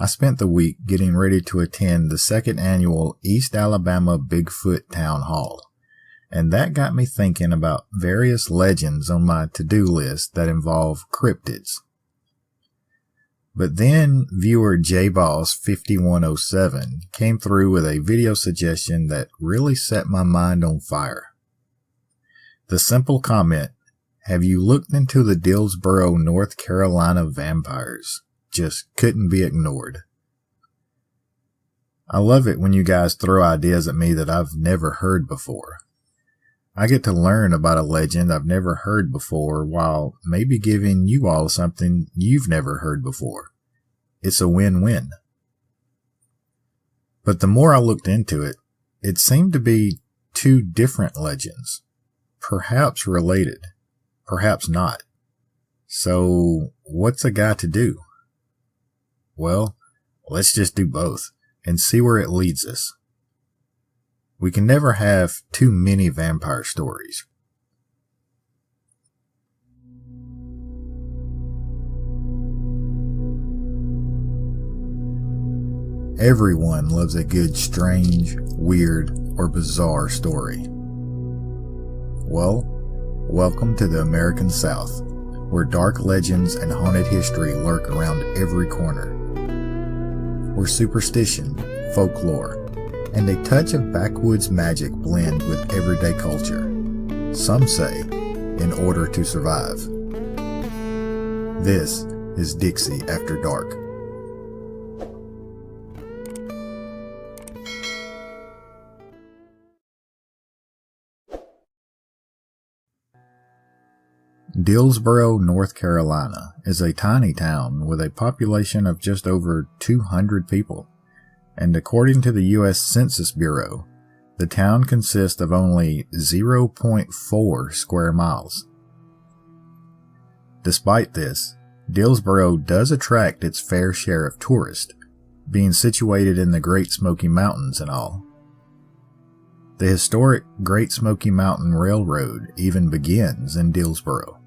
I spent the week getting ready to attend the second annual East Alabama Bigfoot Town Hall, and that got me thinking about various legends on my to-do list that involve cryptids. But then viewer JBoss5107 came through with a video suggestion that really set my mind on fire. The simple comment, "Have you looked into the Dillsboro, North Carolina vampires?" just couldn't be ignored. I love it when you guys throw ideas at me that I've never heard before. I get to learn about a legend I've never heard before while maybe giving you all something you've never heard before. It's a win-win. But the more I looked into it, it seemed to be two different legends. Perhaps related, perhaps not. So, what's a guy to do? Well, let's just do both and see where it leads us. We can never have too many vampire stories. Everyone loves a good, strange, weird, or bizarre story. Well, welcome to the American South, where dark legends and haunted history lurk around every corner. Where superstition, folklore, and a touch of backwoods magic blend with everyday culture. Some say, in order to survive. This is Dixie After Dark. Dillsboro, North Carolina is a tiny town with a population of just over 200 people, and according to the U.S. Census Bureau, the town consists of only 0.4 square miles. Despite this, Dillsboro does attract its fair share of tourists, being situated in the Great Smoky Mountains and all. The historic Great Smoky Mountain Railroad even begins in Dillsboro.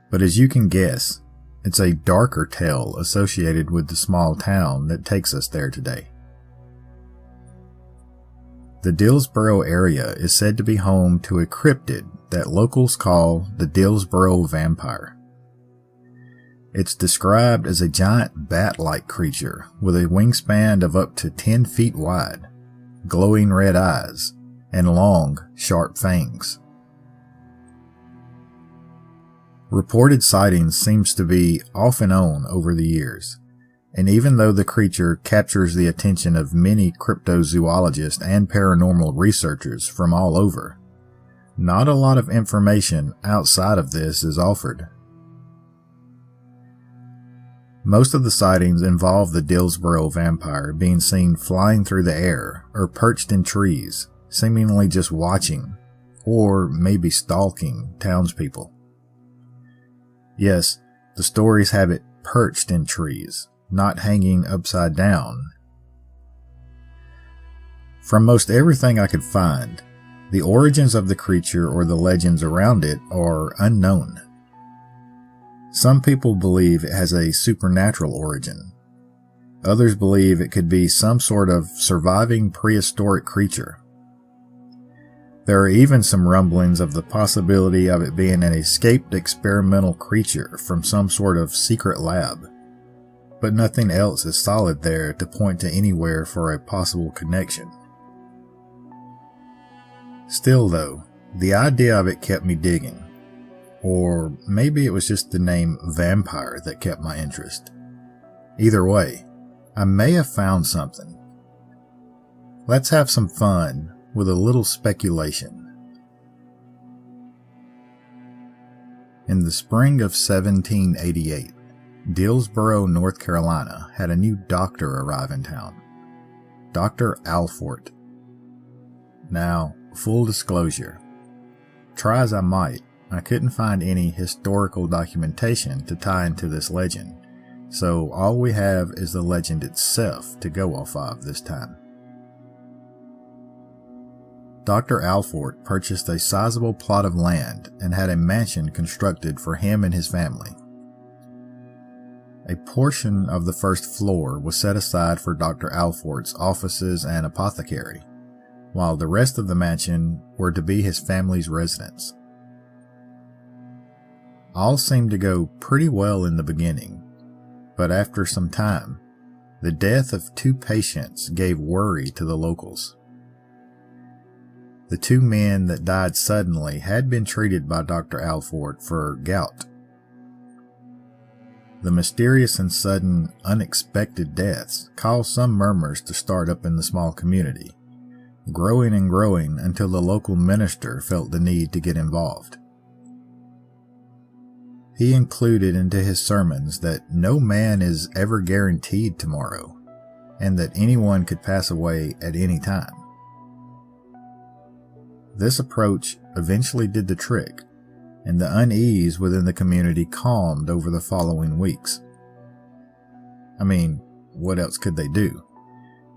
But as you can guess, it's a darker tale associated with the small town that takes us there today. The Dillsboro area is said to be home to a cryptid that locals call the Dillsboro Vampire. It's described as a giant bat-like creature with a wingspan of up to 10 feet wide, glowing red eyes, and long, sharp fangs. Reported sightings seems to be off and on over the years, and even though the creature captures the attention of many cryptozoologists and paranormal researchers from all over, not a lot of information outside of this is offered. Most of the sightings involve the Dillsboro Vampire being seen flying through the air or perched in trees, seemingly just watching, or maybe stalking, townspeople. Yes, the stories have it perched in trees, not hanging upside down. From most everything I could find, the origins of the creature or the legends around it are unknown. Some people believe it has a supernatural origin. Others believe it could be some sort of surviving prehistoric creature. There are even some rumblings of the possibility of it being an escaped experimental creature from some sort of secret lab, but nothing else is solid there to point to anywhere for a possible connection. Still though, the idea of it kept me digging, or maybe it was just the name vampire that kept my interest. Either way, I may have found something. Let's have some fun with a little speculation. In the spring of 1788, Dillsboro, North Carolina had a new doctor arrive in town, Dr. Alfort. Now, full disclosure, try as I might, I couldn't find any historical documentation to tie into this legend, so all we have is the legend itself to go off of this time. Dr. Alfort purchased a sizable plot of land and had a mansion constructed for him and his family. A portion of the first floor was set aside for Dr. Alfort's offices and apothecary, while the rest of the mansion were to be his family's residence. All seemed to go pretty well in the beginning, but after some time, the death of 2 patients gave worry to the locals. The 2 men that died suddenly had been treated by Dr. Alfort for gout. The mysterious and sudden, unexpected deaths caused some murmurs to start up in the small community, growing and growing until the local minister felt the need to get involved. He included into his sermons that no man is ever guaranteed tomorrow, and that anyone could pass away at any time. This approach eventually did the trick, and the unease within the community calmed over the following weeks. I mean, what else could they do?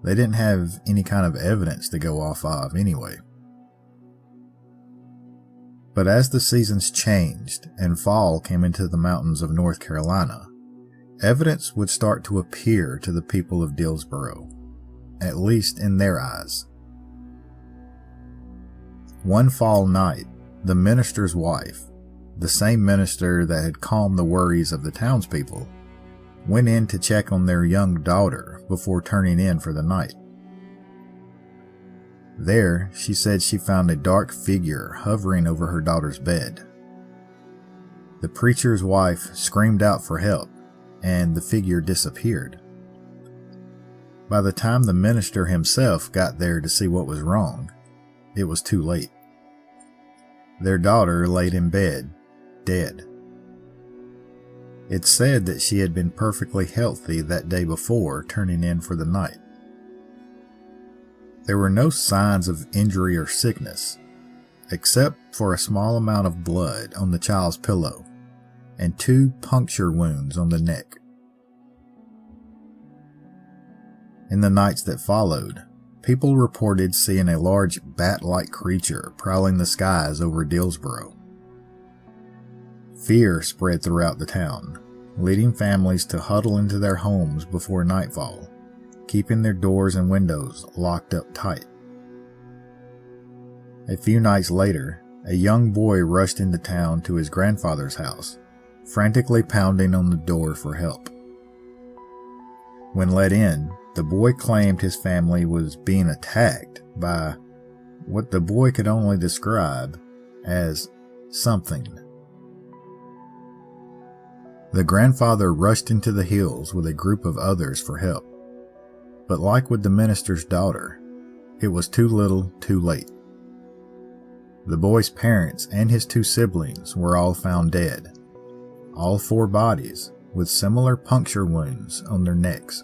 They didn't have any kind of evidence to go off of anyway. But as the seasons changed and fall came into the mountains of North Carolina, evidence would start to appear to the people of Dillsboro, at least in their eyes. One fall night, the minister's wife, the same minister that had calmed the worries of the townspeople, went in to check on their young daughter before turning in for the night. There, she said she found a dark figure hovering over her daughter's bed. The preacher's wife screamed out for help, and the figure disappeared. By the time the minister himself got there to see what was wrong, it was too late. Their daughter laid in bed, dead. It's said that she had been perfectly healthy that day before turning in for the night. There were no signs of injury or sickness, except for a small amount of blood on the child's pillow and 2 puncture wounds on the neck. In the nights that followed, people reported seeing a large bat-like creature prowling the skies over Dillsboro. Fear spread throughout the town, leading families to huddle into their homes before nightfall, keeping their doors and windows locked up tight. A few nights later, a young boy rushed into town to his grandfather's house, frantically pounding on the door for help. When let in, the boy claimed his family was being attacked by what the boy could only describe as something. The grandfather rushed into the hills with a group of others for help. But like with the minister's daughter, it was too little, too late. The boy's parents and his 2 siblings were all found dead, all 4 bodies with similar puncture wounds on their necks.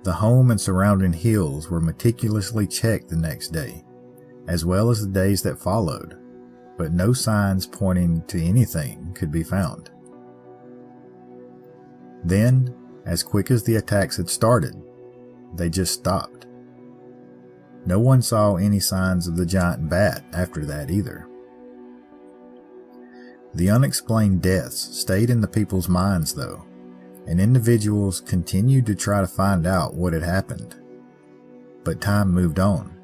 The home and surrounding hills were meticulously checked the next day, as well as the days that followed, but no signs pointing to anything could be found. Then, as quick as the attacks had started, they just stopped. No one saw any signs of the giant bat after that either. The unexplained deaths stayed in the people's minds though, and individuals continued to try to find out what had happened. But time moved on,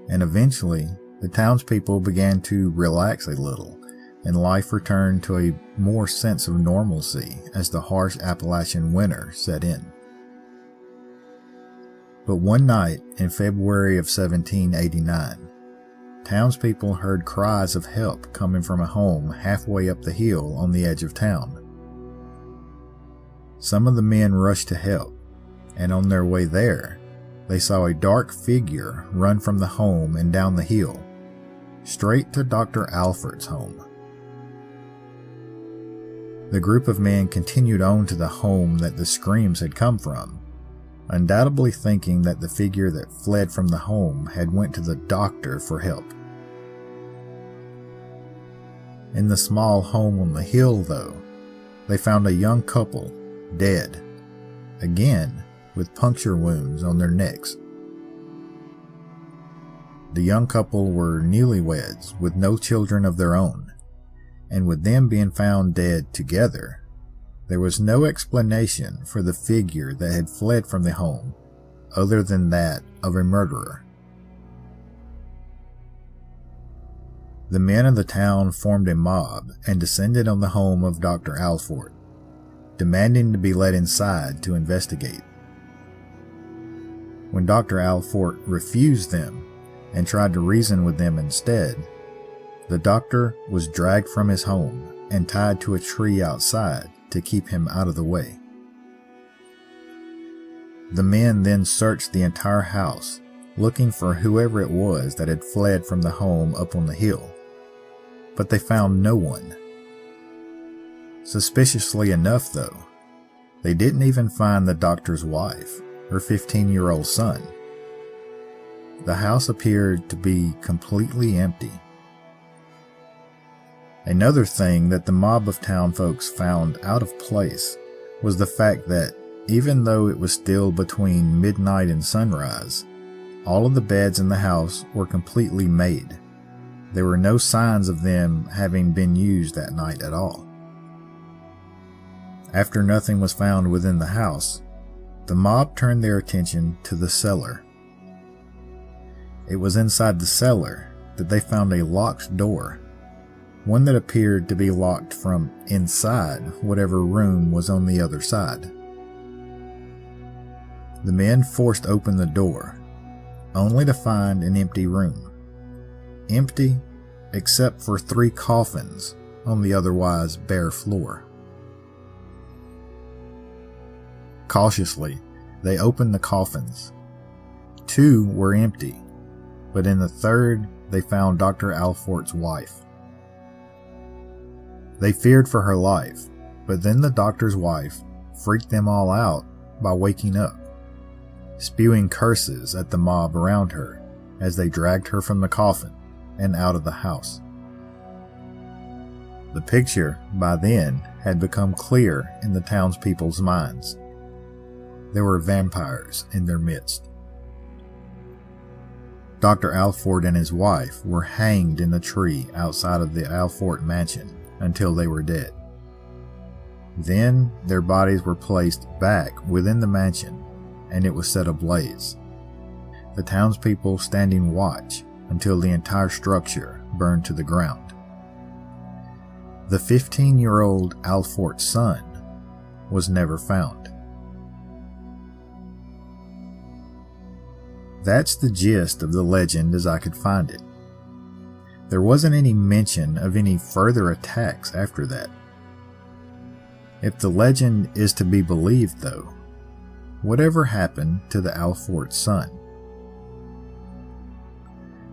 and eventually the townspeople began to relax a little, and life returned to a more sense of normalcy as the harsh Appalachian winter set in. But one night in February of 1789, townspeople heard cries of help coming from a home halfway up the hill on the edge of town. Some of the men rushed to help, and on their way there, they saw a dark figure run from the home and down the hill, straight to Dr. Alford's home. The group of men continued on to the home that the screams had come from, undoubtedly thinking that the figure that fled from the home had went to the doctor for help. In the small home on the hill, though, they found a young couple, dead, again with puncture wounds on their necks. The young couple were newlyweds with no children of their own, and with them being found dead together, There was no explanation for the figure that had fled from the home other than that of a murderer. The men of the town formed a mob and descended on the home of Dr. Alford, demanding to be let inside to investigate. When Dr. Alford refused them and tried to reason with them instead, the doctor was dragged from his home and tied to a tree outside to keep him out of the way. The men then searched the entire house, looking for whoever it was that had fled from the home up on the hill, but they found no one. Suspiciously enough, though, they didn't even find the doctor's wife, her 15-year-old son. The house appeared to be completely empty. Another thing that the mob of town folks found out of place was the fact that even though it was still between midnight and sunrise, all of the beds in the house were completely made. There were no signs of them having been used that night at all. After nothing was found within the house, the mob turned their attention to the cellar. It was inside the cellar that they found a locked door, one that appeared to be locked from inside whatever room was on the other side. The men forced open the door, only to find an empty room. Empty except for 3 coffins on the otherwise bare floor. Cautiously, they opened the coffins. 2 were empty, but in the 3rd, they found Dr. Alford's wife. They feared for her life, but then the doctor's wife freaked them all out by waking up, spewing curses at the mob around her as they dragged her from the coffin and out of the house. The picture, by then, had become clear in the townspeople's minds. There were vampires in their midst. Dr. Alford and his wife were hanged in a tree outside of the Alford mansion until they were dead. Then their bodies were placed back within the mansion and it was set ablaze, the townspeople standing watch until the entire structure burned to the ground. The 15-year-old Alford's son was never found. That's the gist of the legend as I could find it. There wasn't any mention of any further attacks after that. If the legend is to be believed, though, whatever happened to the Alford son?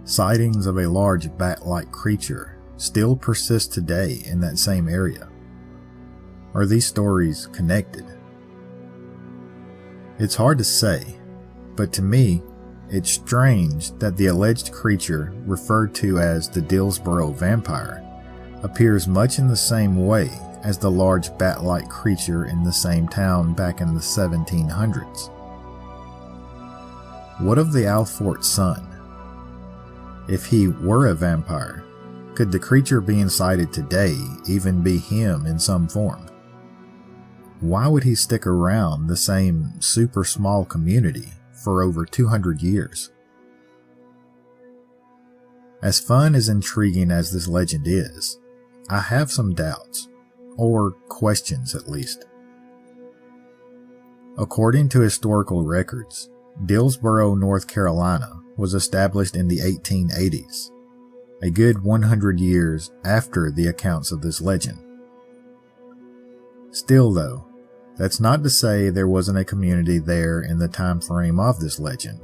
Sightings of a large bat-like creature still persist today in that same area. Are these stories connected? It's hard to say, but to me, it's strange that the alleged creature referred to as the Dillsboro Vampire appears much in the same way as the large bat-like creature in the same town back in the 1700s. What of the Alford son? If he were a vampire, could the creature being sighted today even be him in some form? Why would he stick around the same super small community for over 200 years? As fun as intriguing as this legend is, I have some doubts, or questions at least. According to historical records, Dillsboro, North Carolina was established in the 1880s, a good 100 years after the accounts of this legend. Still though, that's not to say there wasn't a community there in the time frame of this legend,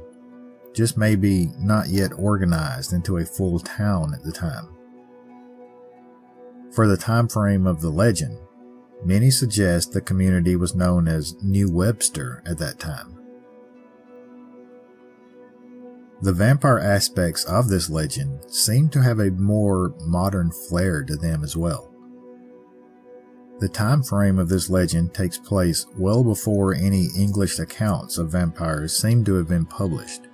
just maybe not yet organized into a full town at the time. For the time frame of the legend, many suggest the community was known as New Webster at that time. The vampire aspects of this legend seem to have a more modern flair to them as well. The time frame of this legend takes place well before any English accounts of vampires seem to have been published.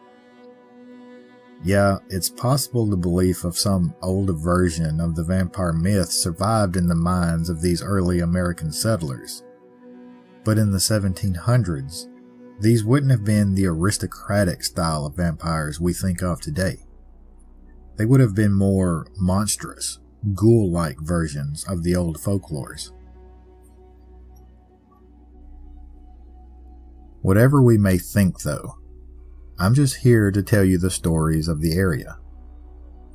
Yeah, it's possible the belief of some older version of the vampire myth survived in the minds of these early American settlers, But in the 1700s, these wouldn't have been the aristocratic style of vampires we think of today. They would have been more monstrous, ghoul-like versions of the old folklores. Whatever we may think, though, I'm just here to tell you the stories of the area.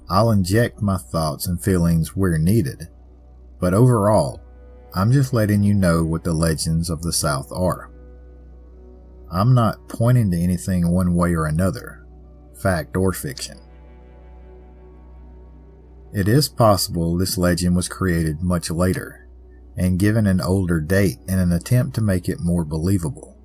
I'll inject my thoughts and feelings where needed, but overall, I'm just letting you know what the legends of the South are. I'm not pointing to anything one way or another, fact or fiction. It is possible this legend was created much later and given an older date in an attempt to make it more believable.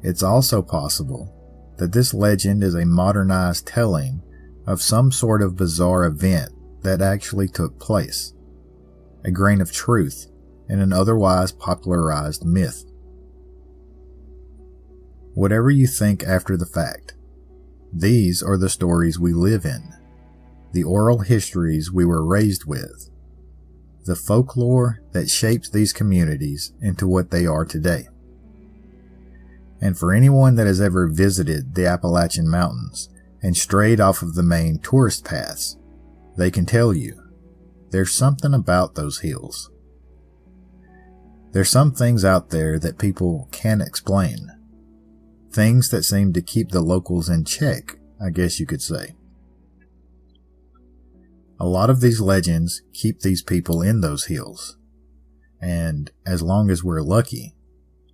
It's also possible that this legend is a modernized telling of some sort of bizarre event that actually took place, a grain of truth in an otherwise popularized myth. Whatever you think after the fact, these are the stories we live in, the oral histories we were raised with, the folklore that shapes these communities into what they are today. And for anyone that has ever visited the Appalachian Mountains and strayed off of the main tourist paths, they can tell you, there's something about those hills. There's some things out there that people can't explain. Things that seem to keep the locals in check, I guess you could say. A lot of these legends keep these people in those hills. And as long as we're lucky,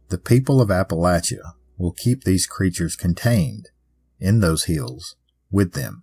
the people of Appalachia will keep these creatures contained in those hills with them.